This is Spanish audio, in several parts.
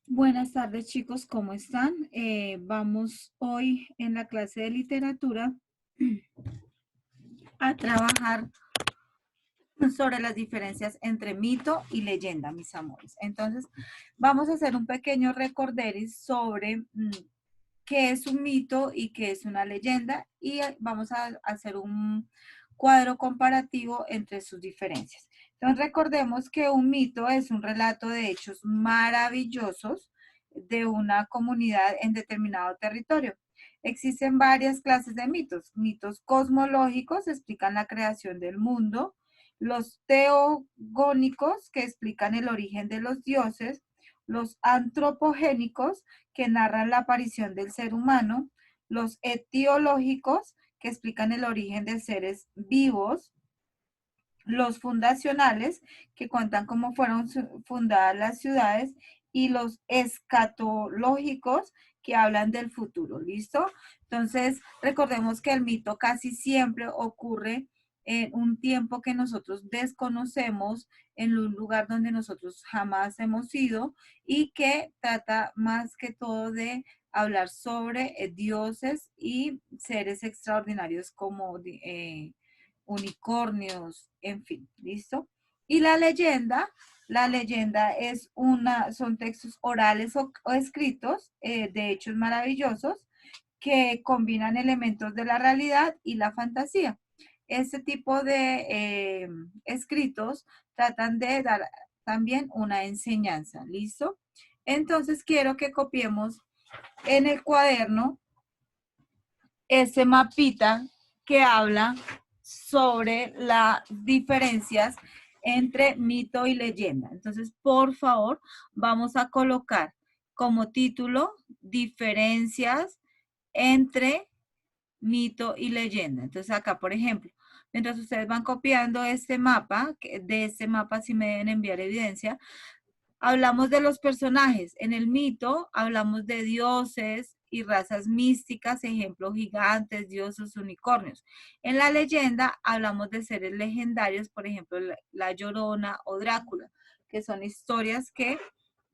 Buenas tardes, chicos, ¿cómo están? Vamos hoy en la clase de literatura a trabajar sobre las diferencias entre mito y leyenda, mis amores. Entonces, vamos a hacer un pequeño recorderis sobre qué es un mito y qué es una leyenda y vamos a hacer un cuadro comparativo entre sus diferencias. Entonces, recordemos que un mito es un relato de hechos maravillosos de una comunidad en determinado territorio. Existen varias clases de mitos. Mitos cosmológicos explican la creación del mundo, los teogónicos que explican el origen de los dioses, los antropogénicos que narran la aparición del ser humano, los etiológicos que explican el origen de seres vivos, los fundacionales que cuentan cómo fueron fundadas las ciudades y los escatológicos que hablan del futuro, ¿listo? Entonces, recordemos que el mito casi siempre ocurre en un tiempo que nosotros desconocemos, en un lugar donde nosotros jamás hemos ido y que trata más que todo de hablar sobre dioses y seres extraordinarios como unicornios, en fin, ¿listo? Y la leyenda es son textos orales o escritos de hechos maravillosos que combinan elementos de la realidad y la fantasía. Este tipo de escritos tratan de dar también una enseñanza, ¿listo? Entonces quiero que copiemos en el cuaderno ese mapita que habla sobre las diferencias entre mito y leyenda. Entonces, por favor, vamos a colocar como título diferencias entre mito y leyenda. Entonces, acá, por ejemplo, mientras ustedes van copiando este mapa, de este mapa sí me deben enviar evidencia, hablamos de los personajes. En el mito hablamos de dioses y razas místicas, ejemplo, gigantes, dioses, unicornios. En la leyenda hablamos de seres legendarios, por ejemplo, la Llorona o Drácula, que son historias que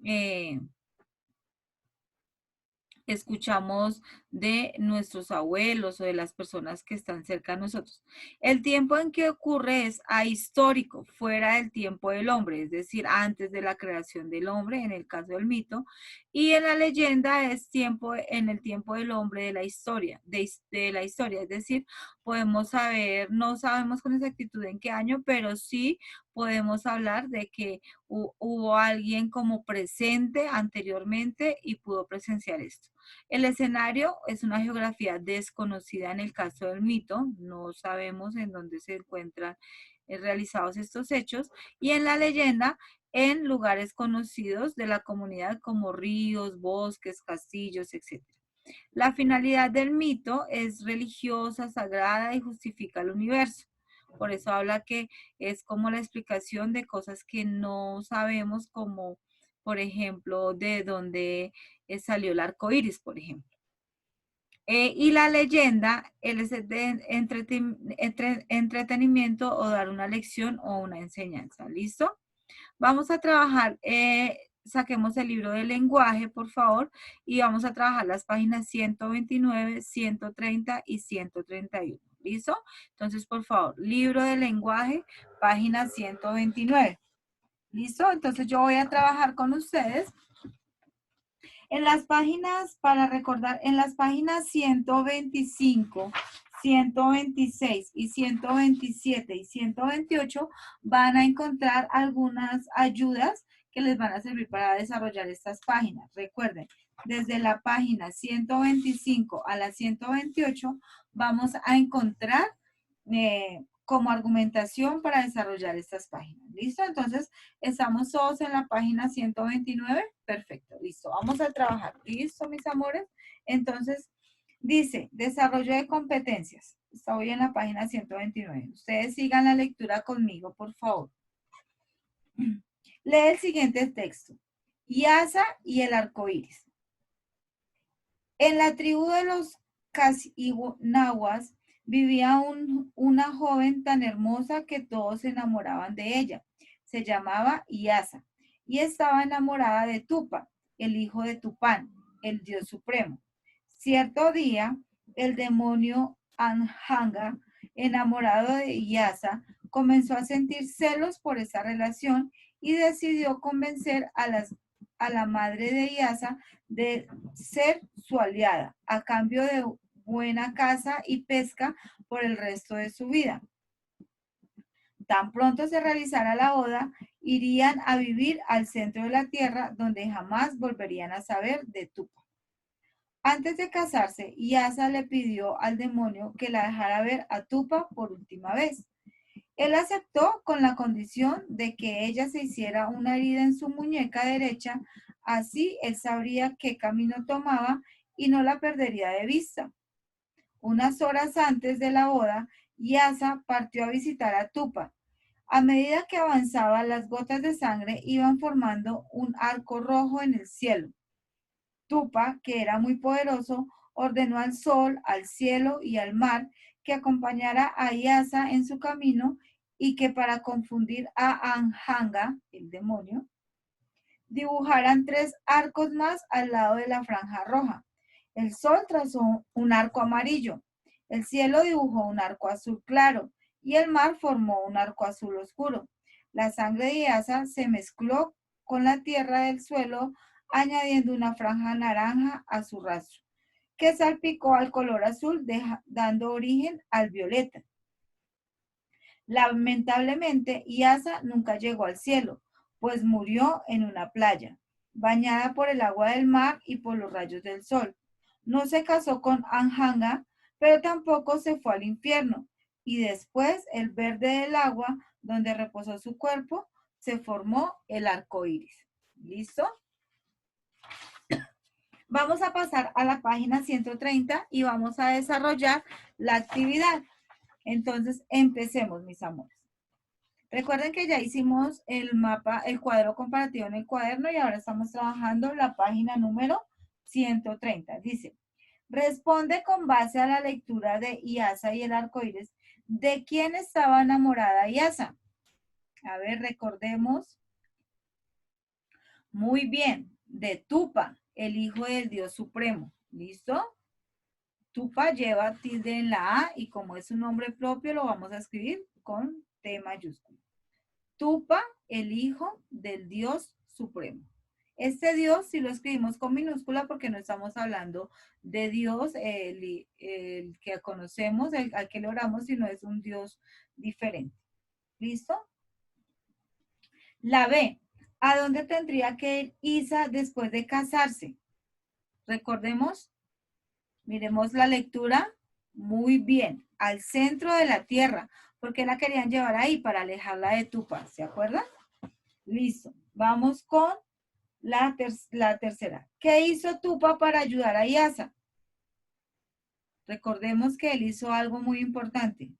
eh, escuchamos de nuestros abuelos o de las personas que están cerca de nosotros. El tiempo en que ocurre es ahistórico, fuera del tiempo del hombre, es decir, antes de la creación del hombre, en el caso del mito, y en la leyenda es tiempo, en el tiempo del hombre de la historia, de la historia, es decir, podemos saber, no sabemos con exactitud en qué año, pero sí podemos hablar de que hubo alguien como presente anteriormente y pudo presenciar esto. El escenario es una geografía desconocida en el caso del mito, no sabemos en dónde se encuentran realizados estos hechos, y en la leyenda en lugares conocidos de la comunidad como ríos, bosques, castillos, etc. La finalidad del mito es religiosa, sagrada y justifica el universo. Por eso habla que es como la explicación de cosas que no sabemos, como por ejemplo de dónde salió el arco iris, por ejemplo. Y la leyenda, él es de entretenimiento o dar una lección o una enseñanza. ¿Listo? Vamos a trabajar, saquemos el libro de lenguaje, por favor, y vamos a trabajar las páginas 129, 130 y 131. ¿Listo? Entonces, por favor, libro de lenguaje, página 129. ¿Listo? Entonces yo voy a trabajar con ustedes en las páginas, para recordar, en las páginas 125, 126 y 127 y 128 van a encontrar algunas ayudas que les van a servir para desarrollar estas páginas. Recuerden, desde la página 125 a la 128 vamos a encontrar como argumentación para desarrollar estas páginas. ¿Listo? Entonces, estamos todos en la página 129. Perfecto, listo. Vamos a trabajar. ¿Listo, mis amores? Entonces, dice, desarrollo de competencias. Estoy en la página 129. Ustedes sigan la lectura conmigo, por favor. Lee el siguiente texto. Yasa y el arco iris. En la tribu de los Casigunahuas vivía una joven tan hermosa que todos se enamoraban de ella. Se llamaba Iasa y estaba enamorada de Tupa, el hijo de Tupán, el Dios supremo. Cierto día, el demonio Anhanga, enamorado de Iyasa, comenzó a sentir celos por esa relación y decidió convencer a la madre de Iyasa de ser su aliada, a cambio de buena caza y pesca por el resto de su vida. Tan pronto se realizara la boda, irían a vivir al centro de la tierra, donde jamás volverían a saber de Tupa. Antes de casarse, Iyasa le pidió al demonio que la dejara ver a Tupa por última vez. Él aceptó con la condición de que ella se hiciera una herida en su muñeca derecha, así él sabría qué camino tomaba y no la perdería de vista. Unas horas antes de la boda, Iyasa partió a visitar a Tupa. A medida que avanzaba, las gotas de sangre iban formando un arco rojo en el cielo. Tupa, que era muy poderoso, ordenó al sol, al cielo y al mar que acompañara a Iyasa en su camino y que para confundir a Anhanga, el demonio, dibujaran 3 arcos más al lado de la franja roja. El sol trazó un arco amarillo, el cielo dibujó un arco azul claro y el mar formó un arco azul oscuro. La sangre de Iyasa se mezcló con la tierra del suelo, añadiendo una franja naranja a su rastro, que salpicó al color azul, dando origen al violeta. Lamentablemente, Iyasa nunca llegó al cielo, pues murió en una playa, bañada por el agua del mar y por los rayos del sol. No se casó con Anhanga, pero tampoco se fue al infierno, y después el verde del agua, donde reposó su cuerpo, se formó el arco iris. ¿Listo? Vamos a pasar a la página 130 y vamos a desarrollar la actividad. Entonces, empecemos, mis amores. Recuerden que ya hicimos el mapa, el cuadro comparativo en el cuaderno y ahora estamos trabajando la página número 130. Dice, responde con base a la lectura de Iyasa y el arco iris. ¿De quién estaba enamorada Iyasa? A ver, recordemos. Muy bien, de Tupa, el hijo del Dios supremo. ¿Listo? Tupa lleva tilde en la A y como es un nombre propio lo vamos a escribir con T mayúscula. Tupa, el hijo del Dios supremo. Este Dios sí lo escribimos con minúscula porque no estamos hablando de Dios, el que conocemos, al que le oramos, sino es un Dios diferente. ¿Listo? La B. ¿A dónde tendría que ir Isa después de casarse? Recordemos, miremos la lectura. Muy bien, al centro de la tierra, porque la querían llevar ahí para alejarla de Tupa, ¿se acuerdan? Listo, vamos con la tercera. ¿Qué hizo Tupa para ayudar a Iyasa? Recordemos que él hizo algo muy importante.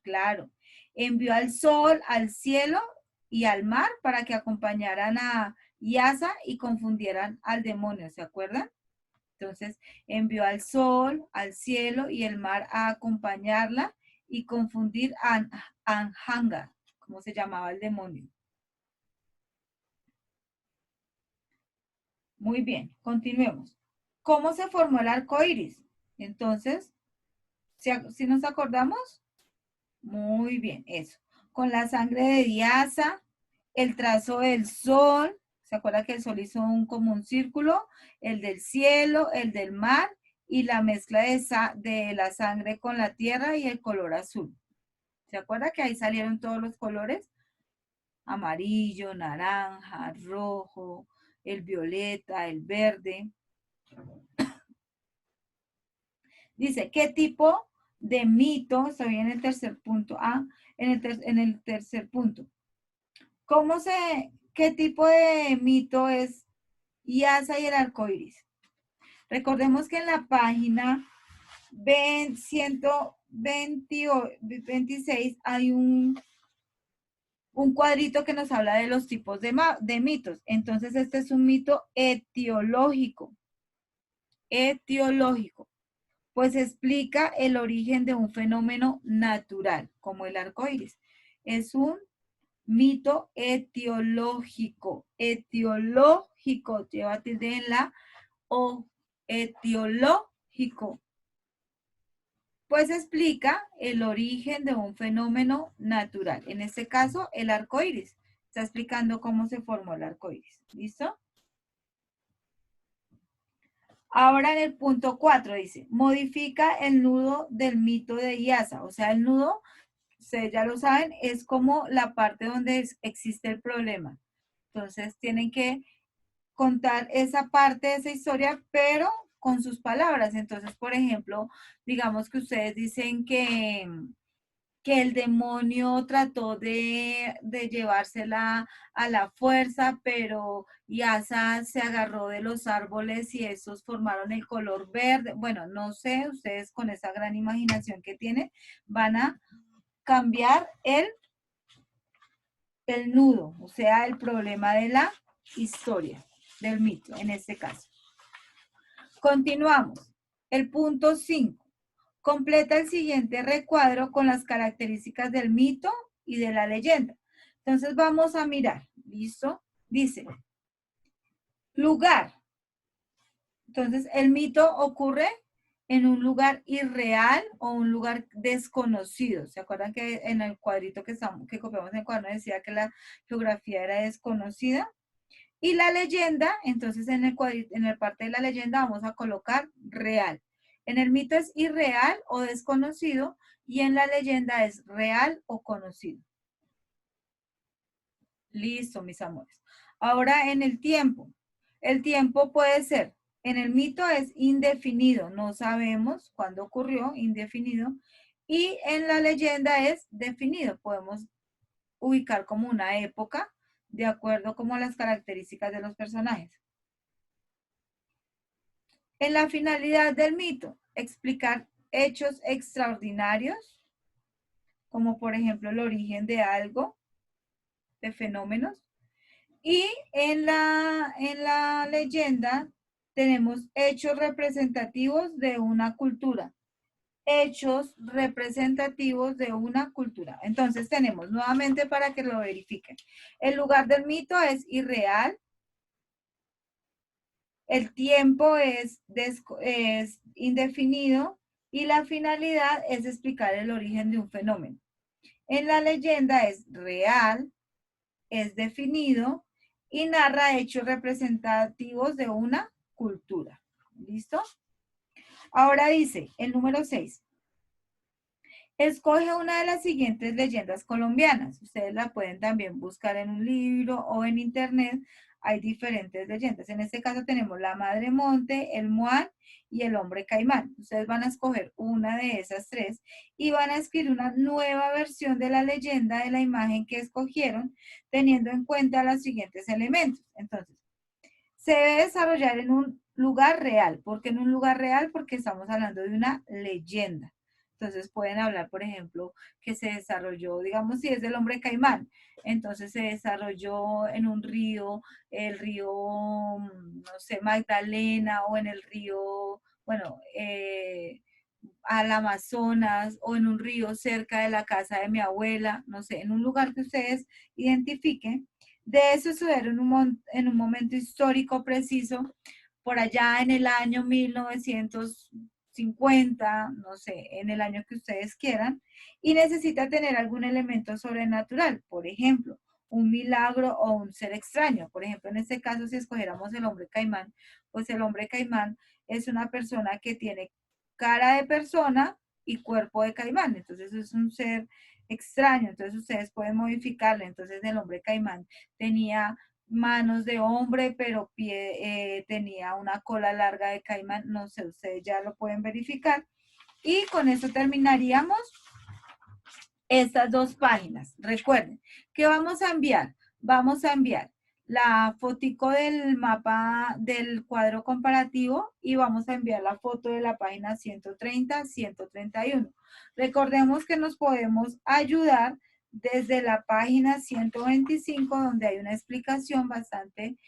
Claro, envió al sol, al cielo y al mar para que acompañaran a Iyasa y confundieran al demonio, ¿se acuerdan? Entonces, envió al sol, al cielo y el mar a acompañarla y confundir a Anhanga, como se llamaba el demonio. Muy bien, continuemos. ¿Cómo se formó el arco iris? Entonces, ¿si nos acordamos? Muy bien, eso. Con la sangre de Iyasa, el trazo del sol, ¿se acuerda que el sol hizo como un círculo? El del cielo, el del mar y la mezcla de la sangre con la tierra y el color azul. ¿Se acuerda que ahí salieron todos los colores? Amarillo, naranja, rojo, el violeta, el verde. Dice, ¿qué tipo de mito? Estoy en el tercer punto. En el tercer punto. ¿Qué tipo de mito es Iyasa y el arco iris? Recordemos que en la página 126 hay un cuadrito que nos habla de los tipos de mitos. Entonces, este es un mito etiológico. Etiológico. Pues explica el origen de un fenómeno natural, como el arco iris. Es un mito etiológico. Etiológico. etiológico, lleva tilde en la o, etiológico, pues explica el origen de un fenómeno natural. En este caso, el arco iris. Está explicando cómo se formó el arco iris. ¿Listo? Ahora en el punto 4 dice, modifica el nudo del mito de Iasa. O sea, el nudo, ustedes ya lo saben, es como la parte donde existe el problema. Entonces tienen que contar esa parte de esa historia, pero con sus palabras. Entonces, por ejemplo, digamos que ustedes dicen que el demonio trató de llevársela a la fuerza, pero Yasa se agarró de los árboles y esos formaron el color verde. Bueno, no sé, ustedes con esa gran imaginación que tienen van a cambiar el nudo, o sea, el problema de la historia, del mito, en este caso. Continuamos. El punto 5. Completa el siguiente recuadro con las características del mito y de la leyenda. Entonces vamos a mirar. ¿Listo? Dice, lugar. Entonces el mito ocurre en un lugar irreal o un lugar desconocido. ¿Se acuerdan que en el cuadrito que copiamos en el cuaderno decía que la geografía era desconocida? Y la leyenda, entonces en el parte de la leyenda vamos a colocar real. En el mito es irreal o desconocido y en la leyenda es real o conocido. Listo, mis amores. Ahora en el tiempo puede ser, en el mito es indefinido, no sabemos cuándo ocurrió, indefinido, y en la leyenda es definido, podemos ubicar como una época de acuerdo como a las características de los personajes. En la finalidad del mito, explicar hechos extraordinarios, como por ejemplo el origen de algo, de fenómenos. Y en la leyenda tenemos hechos representativos de una cultura. Hechos representativos de una cultura. Entonces tenemos nuevamente para que lo verifiquen. El lugar del mito es irreal. El tiempo es indefinido y la finalidad es explicar el origen de un fenómeno. En la leyenda es real, es definido y narra hechos representativos de una cultura. ¿Listo? Ahora dice el número 6. Escoge una de las siguientes leyendas colombianas. Ustedes la pueden también buscar en un libro o en internet. Hay diferentes leyendas. En este caso tenemos la Madre Monte, el Muán y el Hombre Caimán. Ustedes van a escoger una de esas tres y van a escribir una nueva versión de la leyenda de la imagen que escogieron, teniendo en cuenta los siguientes elementos. Entonces, se debe desarrollar en un lugar real. ¿Por qué en un lugar real? Porque estamos hablando de una leyenda. Entonces pueden hablar, por ejemplo, que se desarrolló, digamos, si es del Hombre Caimán, entonces se desarrolló en un río, el río, no sé, Magdalena, o en el río, bueno, al Amazonas, o en un río cerca de la casa de mi abuela, no sé, en un lugar que ustedes identifiquen. De eso suceder en un momento histórico preciso, por allá en el año 1950, no sé, en el año que ustedes quieran, y necesita tener algún elemento sobrenatural, por ejemplo, un milagro o un ser extraño. Por ejemplo, en este caso, si escogiéramos el Hombre Caimán, pues el Hombre Caimán es una persona que tiene cara de persona y cuerpo de caimán, entonces es un ser extraño, entonces ustedes pueden modificarlo. Entonces el Hombre Caimán tenía manos de hombre, pero tenía una cola larga de caimán, no sé, ustedes ya lo pueden verificar. Y con eso terminaríamos estas dos páginas. Recuerden que vamos a enviar la fotico del mapa del cuadro comparativo y vamos a enviar la foto de la página 130, 131. Recordemos que nos podemos ayudar desde la página 125, donde hay una explicación bastante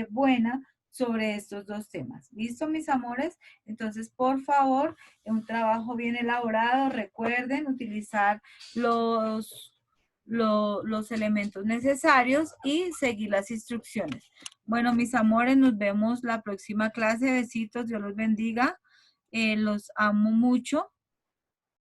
buena sobre estos dos temas. ¿Listo, mis amores? Entonces, por favor, un trabajo bien elaborado. Recuerden utilizar los elementos necesarios y seguir las instrucciones. Bueno, mis amores, nos vemos la próxima clase. Besitos, Dios los bendiga. Los amo mucho.